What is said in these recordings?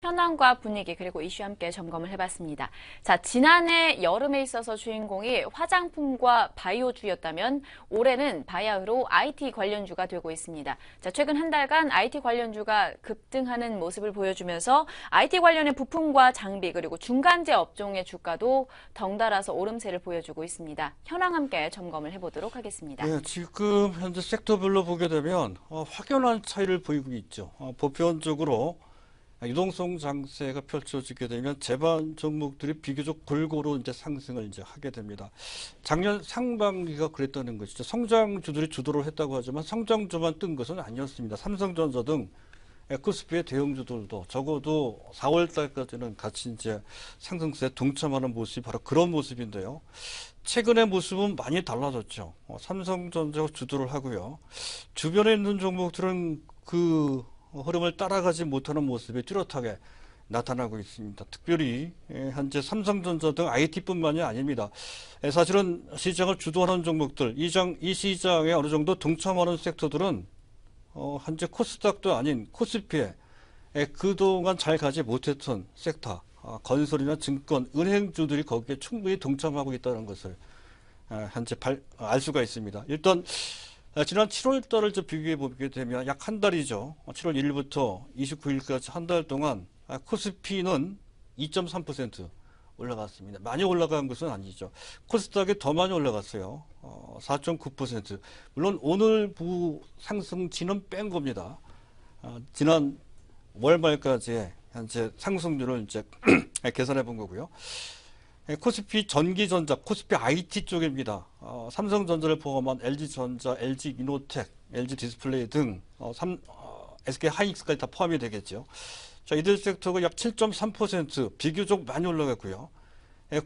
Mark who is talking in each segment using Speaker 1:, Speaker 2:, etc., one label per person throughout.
Speaker 1: 현황과 분위기 그리고 이슈 함께 점검을 해봤습니다. 자, 지난해 여름에 있어서 주인공이 화장품과 바이오주였다면 올해는 바야흐로 IT 관련주가 되고 있습니다. 자, 최근 한 달간 IT 관련주가 급등하는 모습을 보여주면서 IT 관련의 부품과 장비 그리고 중간재 업종의 주가도 덩달아서 오름세를 보여주고 있습니다. 현황 함께 점검을 해보도록 하겠습니다.
Speaker 2: 네, 지금 현재 섹터별로 보게 되면 확연한 차이를 보이고 있죠. 보편적으로 유동성 장세가 펼쳐지게 되면 제반 종목들이 비교적 골고루 이제 상승을 이제 하게 됩니다. 작년 상반기가 그랬다는 것이죠. 성장주들이 주도를 했다고 하지만 성장주만 뜬 것은 아니었습니다. 삼성전자 등 코스피의 대형주들도 적어도 4월 달까지는 같이 이제 상승세에 동참하는 모습이 바로 그런 모습인데요. 최근의 모습은 많이 달라졌죠. 삼성전자가 주도를 하고요. 주변에 있는 종목들은 그 흐름을 따라가지 못하는 모습이 뚜렷하게 나타나고 있습니다. 특별히 현재 삼성전자 등 IT뿐만이 아닙니다. 사실은 시장을 주도하는 종목들, 이 시장에 어느 정도 동참하는 섹터들은 현재 코스닥도 아닌 코스피에 그동안 잘 가지 못했던 섹터, 건설이나 증권, 은행주들이 거기에 충분히 동참하고 있다는 것을 현재 알 수가 있습니다. 일단 지난 7월 달을 비교해 보게 되면 약 한 달이죠. 7월 1일부터 29일까지 한 달 동안 코스피는 2.3% 올라갔습니다. 많이 올라간 것은 아니죠. 코스닥이 더 많이 올라갔어요. 4.9%. 물론 오늘 상승치는 뺀 겁니다. 지난 월 말까지의 현재 상승률을 이제 계산해 본 거고요. 코스피 전기전자, 코스피 IT 쪽입니다. 삼성전자를 포함한 LG전자, LG이노텍, LG디스플레이 등 SK하이닉스까지 다 포함이 되겠죠. 자, 이들 섹터가 약 7.3% 비교적 많이 올라갔고요.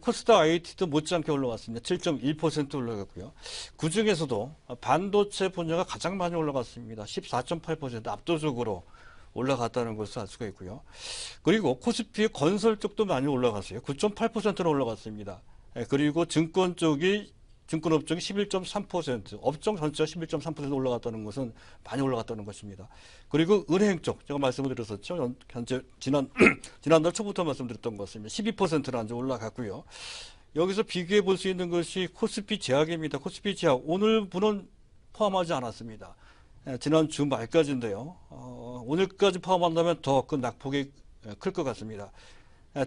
Speaker 2: 코스닥 IT도 못지않게 올라갔습니다. 7.1% 올라갔고요. 그 중에서도 반도체 분야가 가장 많이 올라갔습니다. 14.8% 압도적으로 올라갔다는 것을 알 수가 있고요. 그리고 코스피의 건설 쪽도 많이 올라갔어요. 9.8%는 올라갔습니다. 그리고 증권업종이 11.3%, 업종 전체가 11.3% 올라갔다는 것은 많이 올라갔다는 것입니다. 그리고 은행 쪽, 제가 말씀을 드렸었죠. 현재 지난달 초부터 말씀드렸던 것 같습니다. 12%나 이제 올라갔고요. 여기서 비교해 볼 수 있는 것이 코스피 제약입니다. 코스피 제약, 오늘 분은 포함하지 않았습니다. 지난 주 말까지인데요. 오늘까지 포함한다면 더 그 낙폭이 클 것 같습니다.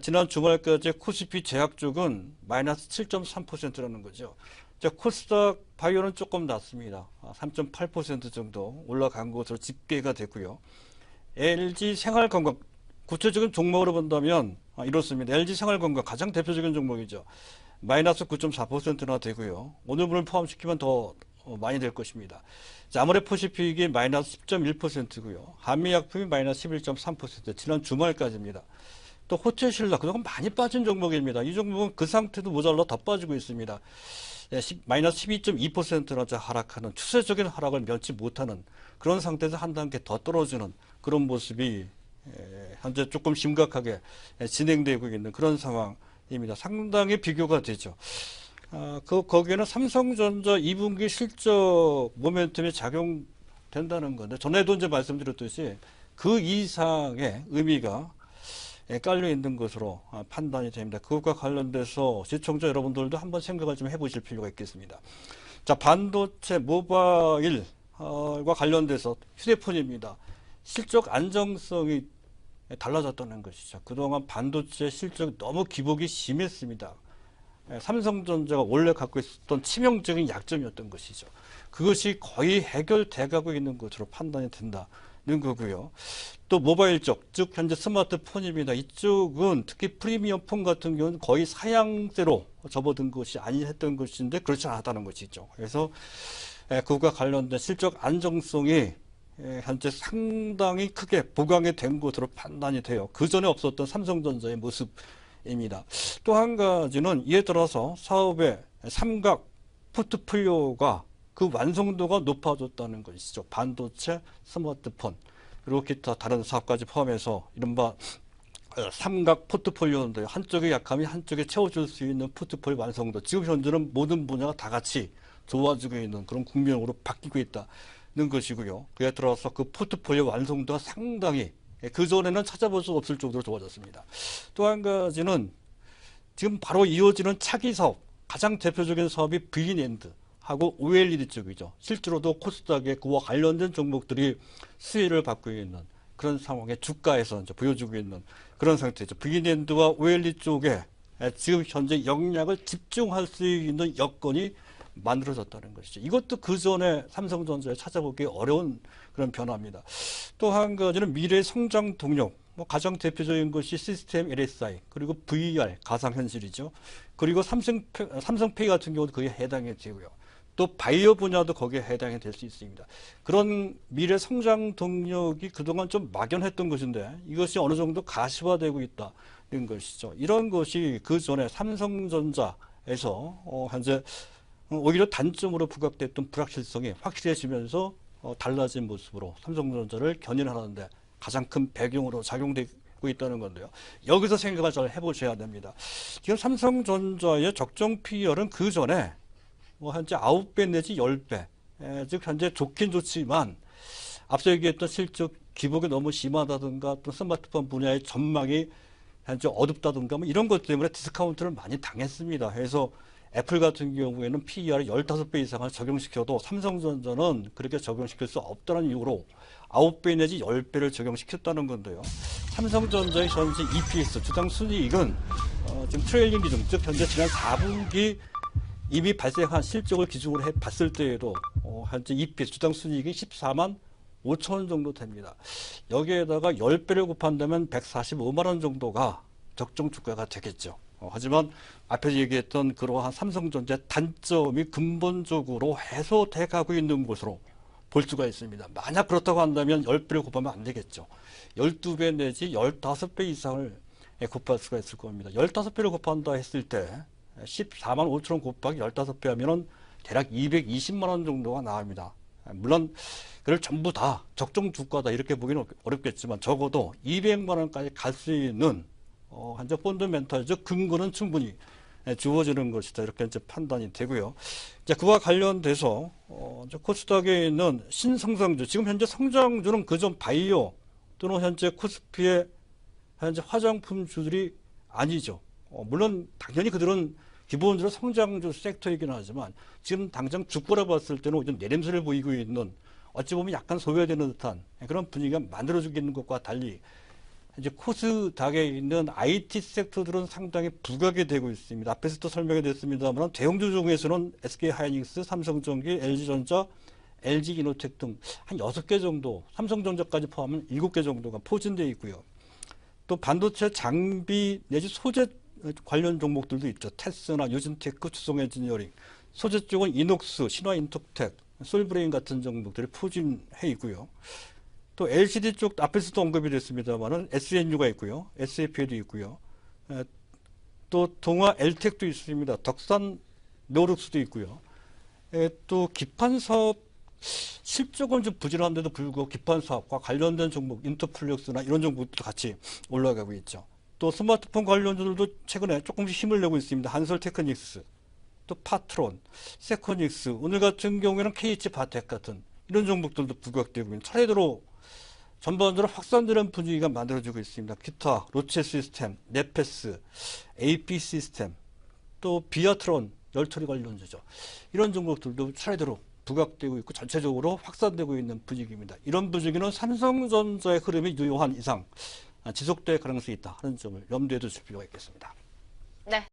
Speaker 2: 지난 주말까지 코스피 제약 쪽은 마이너스 7.3%라는 거죠. 자, 코스닥 바이오는 조금 낮습니다. 3.8% 정도 올라간 것으로 집계가 됐고요. LG 생활건강, 구체적인 종목으로 본다면 이렇습니다. LG 생활건강 가장 대표적인 종목이죠. 마이너스 9.4%나 되고요. 오늘 분을 포함시키면 더 많이 될 것입니다. 자, 아모레퍼시픽이 마이너스 10.1%고요. 한미약품이 마이너스 11.3%, 지난 주말까지입니다. 또 호텔신라, 그동안 많이 빠진 종목입니다. 이 종목은 그 상태도 모자라 더 빠지고 있습니다. 마이너스 12.2%나 하락하는, 추세적인 하락을 면치 못하는 그런 상태에서 한 단계 더 떨어지는 그런 모습이 현재 조금 심각하게 진행되고 있는 그런 상황입니다. 상당히 비교가 되죠. 거기에는 삼성전자 2분기 실적 모멘텀이 작용된다는 건데, 전에도 이제 말씀드렸듯이 그 이상의 의미가 깔려 있는 것으로 판단이 됩니다. 그것과 관련돼서 시청자 여러분들도 한번 생각을 좀 해보실 필요가 있겠습니다. 자, 반도체 모바일과 관련돼서 휴대폰입니다. 실적 안정성이 달라졌다는 것이죠. 그동안 반도체 실적이 너무 기복이 심했습니다. 삼성전자가 원래 갖고 있었던 치명적인 약점이었던 것이죠. 그것이 거의 해결돼 가고 있는 것으로 판단이 된다는 거고요. 또 모바일 쪽, 즉 현재 스마트폰입니다. 이쪽은 특히 프리미엄 폰 같은 경우는 거의 사양세로 접어든 것이 아니했던 것인데 그렇지 않았다는 것이죠. 그래서 그것과 관련된 실적 안정성이 현재 상당히 크게 보강이 된 것으로 판단이 돼요. 그 전에 없었던 삼성전자의 모습입니다. 또 한 가지는 이에 따라서 사업의 삼각 포트폴리오가 그 완성도가 높아졌다는 것이죠. 반도체, 스마트폰, 그리고 기타 다른 사업까지 포함해서 이른바 삼각 포트폴리오인데 한쪽의 약함이 한쪽에 채워줄 수 있는 포트폴리오 완성도. 지금 현재는 모든 분야가 다 같이 좋아지고 있는 그런 국면으로 바뀌고 있다는 것이고요. 그에 따라서 그 포트폴리오 완성도가 상당히 그전에는 찾아볼 수 없을 정도로 좋아졌습니다. 또 한 가지는 지금 바로 이어지는 차기 사업, 가장 대표적인 사업이 V랜드하고 OLED 쪽이죠. 실제로도 코스닥에 그와 관련된 종목들이 수혜를 받고 있는 그런 상황에 주가에서 이제 보여주고 있는 그런 상태죠. V랜드와 OLED 쪽에 지금 현재 역량을 집중할 수 있는 여건이 만들어졌다는 것이죠. 이것도 그 전에 삼성전자에 찾아보기 어려운 그런 변화입니다. 또 한 가지는 미래 성장 동력. 가장 대표적인 것이 시스템 LSI, 그리고 VR, 가상현실이죠. 그리고 삼성페이 같은 경우도 거기에 해당이 되고요. 또 바이오 분야도 거기에 해당이 될 수 있습니다. 그런 미래 성장 동력이 그동안 좀 막연했던 것인데 이것이 어느 정도 가시화되고 있다는 것이죠. 이런 것이 그 전에 삼성전자에서 현재 오히려 단점으로 부각됐던 불확실성이 확실해지면서 달라진 모습으로 삼성전자를 견인하는데 가장 큰 배경으로 작용되고 있다는 건데요. 여기서 생각을 잘 해보셔야 됩니다. 지금 삼성전자의 적정 PER은 그 전에 현재 9배 내지 10배, 즉 현재 좋긴 좋지만 앞서 얘기했던 실적 기복이 너무 심하다든가 또 스마트폰 분야의 전망이 현재 어둡다든가 이런 것 때문에 디스카운트를 많이 당했습니다. 그래서 애플 같은 경우에는 PER을 15배 이상을 적용시켜도 삼성전자는 그렇게 적용시킬 수 없다는 이유로 9배 내지 10배를 적용시켰다는 건데요. 삼성전자의 현재 EPS, 주당 순이익은 지금 트레일링 기준, 즉 현재 지난 4분기 이미 발생한 실적을 기준으로 봤을 때에도 현재 EPS, 주당 순이익이 14만 5천 원 정도 됩니다. 여기에다가 10배를 곱한다면 145만 원 정도가 적정 주가가 되겠죠. 하지만 앞에서 얘기했던 그러한 삼성전자의 단점이 근본적으로 해소돼 가고 있는 것으로 볼 수가 있습니다. 만약 그렇다고 한다면 10배를 곱하면 안 되겠죠. 12배 내지 15배 이상을 곱할 수가 있을 겁니다. 15배를 곱한다 했을 때 14만 5천 원 곱하기 15배 하면은 대략 220만 원 정도가 나옵니다. 물론 그걸 전부 다 적정 주가다 이렇게 보기는 어렵겠지만 적어도 200만 원까지 갈 수 있는 현재 펀더멘탈적 근거는 충분히 주어지는 것이다. 이렇게 이제 판단이 되고요. 이제 그와 관련돼서 코스닥에 있는 신성장주, 지금 현재 성장주는 그전 바이오 또는 현재 코스피의 현재 화장품주들이 아니죠. 물론 당연히 그들은 기본적으로 성장주 섹터이긴 하지만 지금 당장 주가로 봤을 때는 좀 내림세를 보이고 있는 어찌 보면 약간 소외되는 듯한 그런 분위기가 만들어지고 있는 것과 달리 이제 코스닥에 있는 IT 섹터들은 상당히 부각이 되고 있습니다. 앞에서도 설명이 됐습니다만 대형주 중에서는 SK하이닉스, 삼성전기, LG전자, LG이노텍 등 한 6개 정도, 삼성전자까지 포함하면 7개 정도가 포진되어 있고요. 또 반도체 장비 내지 소재 관련 종목들도 있죠. 테스나, 유진테크, 주성엔지니어링. 소재 쪽은 이녹스, 신화인톡텍, 솔브레인 같은 종목들이 포진해 있고요. 또 LCD 쪽 앞에서도 언급이 됐습니다만은 SNU가 있고요. SAP도 있고요. 또 동아 엘텍도 있습니다. 덕산 노룩스도 있고요. 또 기판 사업 실적은 좀 부진한데도 불구하고 기판 사업과 관련된 종목 인터플렉스나 이런 종목도 같이 올라가고 있죠. 또 스마트폰 관련주들도 최근에 조금씩 힘을 내고 있습니다. 한솔테크닉스, 또 파트론, 세코닉스, 오늘 같은 경우에는 KH바텍 같은 이런 종목들도 부각되고 있는 차례대로 전반적으로 확산되는 분위기가 만들어지고 있습니다. 기타, 로체 시스템, 네페스, AP 시스템, 또 비아트론, 열처리 관련주죠. 이런 종목들도 차례대로 부각되고 있고 전체적으로 확산되고 있는 분위기입니다. 이런 분위기는 삼성전자의 흐름이 유효한 이상 지속될 가능성이 있다 하는 점을 염두에 두실 필요가 있겠습니다.
Speaker 1: 네.